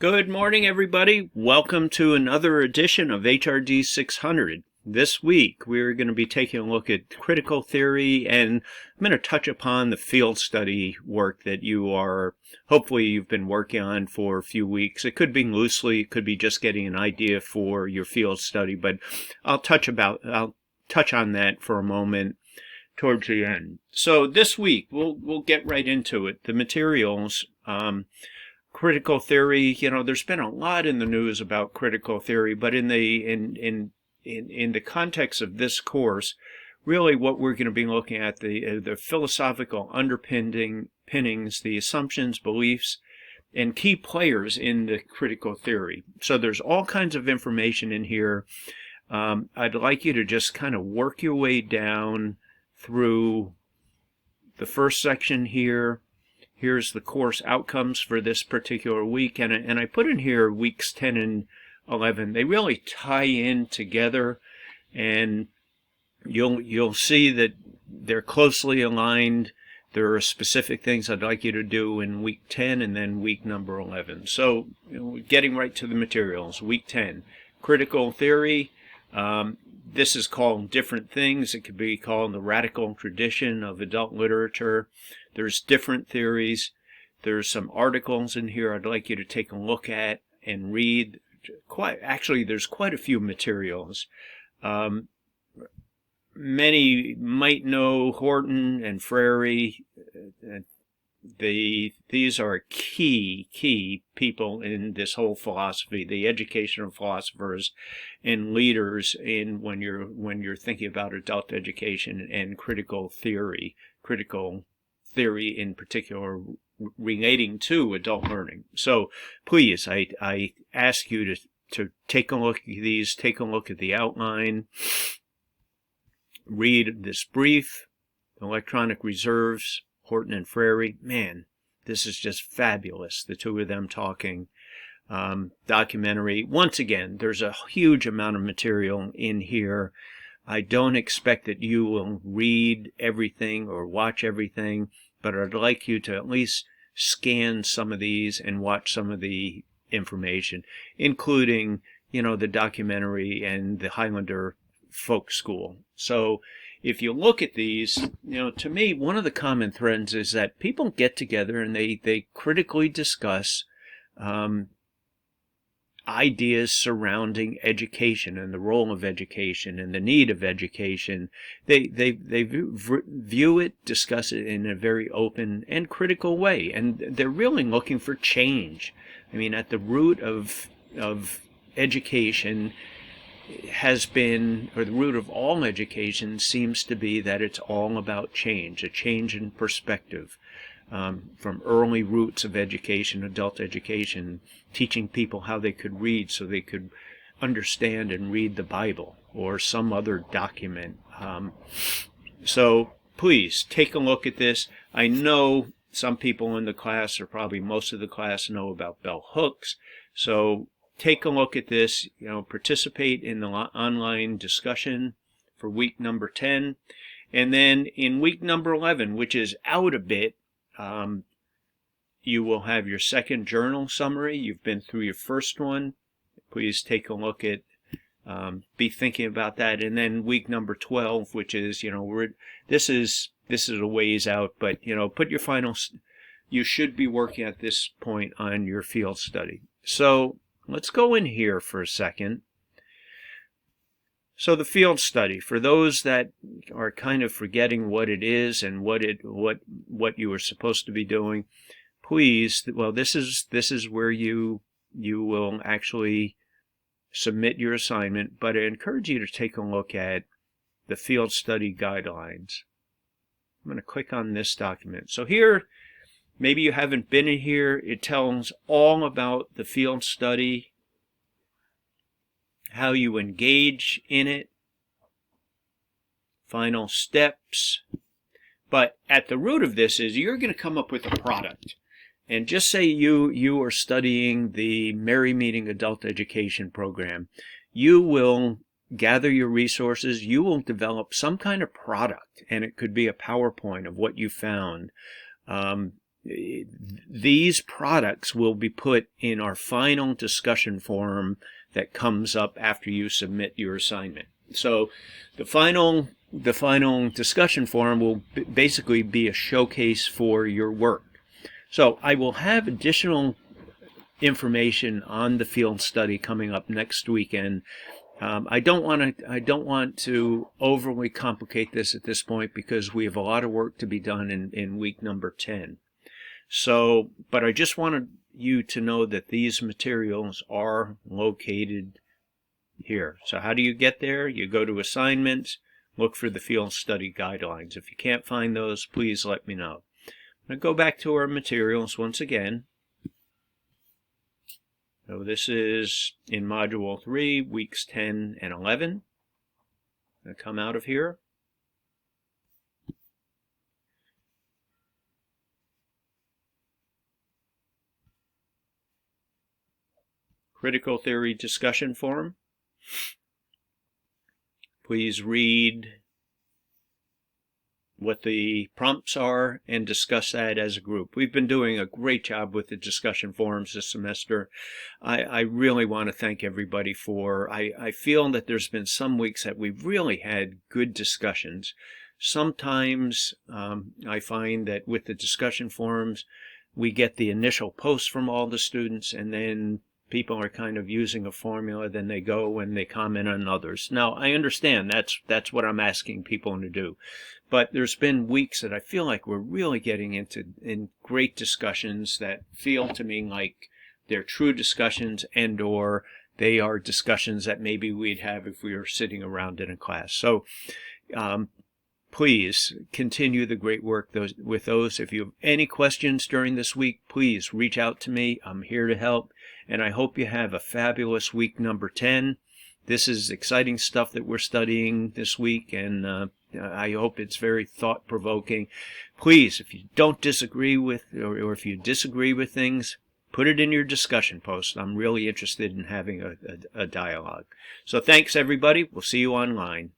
Good morning, everybody. Welcome to another edition of HRD 600. This week, we're going to be taking a look at critical theory, and I'm going to touch upon the field study work that hopefully you've been working on for a few weeks. It could be loosely, it could be just getting an idea for your field study, but I'll touch on that for a moment towards the end. So this week, we'll get right into it. The materials, critical theory, there's been a lot in the news about critical theory, but in the context of this course, really what we're going to be looking at the philosophical underpinnings, the assumptions, beliefs, and key players in the critical theory. So there's all kinds of information in here. I'd like you to just kind of work your way down through the first section here. Here's the course outcomes for this particular week, and I put in here weeks 10 and 11. They really tie in together, and you'll see that they're closely aligned. There are specific things I'd like you to do in week 10 and then week number 11. So, getting right to the materials. Week 10, critical theory. This is called different things. It could be called the radical tradition of adult literature. There's different theories. There's some articles in here I'd like you to take a look at and read. There's quite a few materials. Many might know Horton and Frary. These are key people in this whole philosophy, the educational philosophers and leaders in when you're thinking about adult education and critical theory in particular relating to adult learning. So please, I ask you to take a look at these, take a look at the outline, read this brief, electronic reserves, Horton and Frary. Man, this is just fabulous, the two of them talking. Documentary. Once again, there's a huge amount of material in here. I don't expect that you will read everything or watch everything, but I'd like you to at least scan some of these and watch some of the information, including, the documentary and the Highlander Folk School. So if you look at these, to me, one of the common threads is that people get together and they critically discuss ideas surrounding education and the role of education and the need of education. They view it, discuss it in a very open and critical way, and they're really looking for change. I mean, at the root of education has been, or the root of all education seems to be that it's all about change, a change in perspective. From early roots of education, adult education, teaching people how they could read so they could understand and read the Bible or some other document. So please take a look at this. I know some people in the class, or probably most of the class, know about bell hooks. So take a look at this, participate in the online discussion for week number 10. And then in week number 11, which is out a bit, you will have your second journal summary. You've been through your first one. Please take a look at, be thinking about that. And then week number 12, which is, this is a ways out, but, put your you should be working at this point on your field study. So let's go in here for a second. So the field study, for those that are kind of forgetting what it is and what you are supposed to be doing, please, this is where you will actually submit your assignment, but I encourage you to take a look at the field study guidelines. I'm going to click on this document. So here, maybe you haven't been in here, it tells all about the field study, how you engage in it, final steps. But at the root of this is you're going to come up with a product. And just say you are studying the Merry Meeting Adult Education Program. You will gather your resources. You will develop some kind of product, and it could be a PowerPoint of what you found. these products will be put in our final discussion forum that comes up after you submit your assignment. So the final discussion forum will basically be a showcase for your work. So I will have additional information on the field study coming up next weekend. I don't want to overly complicate this at this point because we have a lot of work to be done in week number 10. So, but I just wanted you to know that these materials are located here. So how do you get there? You go to assignments, look for the field study guidelines. If you can't find those, please let me know. Now go back to our materials once again. So this is in Module 3, weeks 10 and 11. I come out of here. Critical Theory Discussion Forum. Please read what the prompts are and discuss that as a group. We've been doing a great job with the discussion forums this semester. I really want to thank everybody for, I feel that there's been some weeks that we've really had good discussions. Sometimes I find that with the discussion forums, we get the initial posts from all the students, and then people are kind of using a formula, then they go and they comment on others. Now, I understand that's what I'm asking people to do. But there's been weeks that I feel like we're really getting in great discussions that feel to me like they're true discussions, and or they are discussions that maybe we'd have if we were sitting around in a class. So please continue the great work with those. If you have any questions during this week, please reach out to me. I'm here to help. And I hope you have a fabulous week number 10. This is exciting stuff that we're studying this week, and I hope it's very thought-provoking. Please, if you don't disagree with, or if you disagree with things, put it in your discussion post. I'm really interested in having a dialogue. So thanks, everybody. We'll see you online.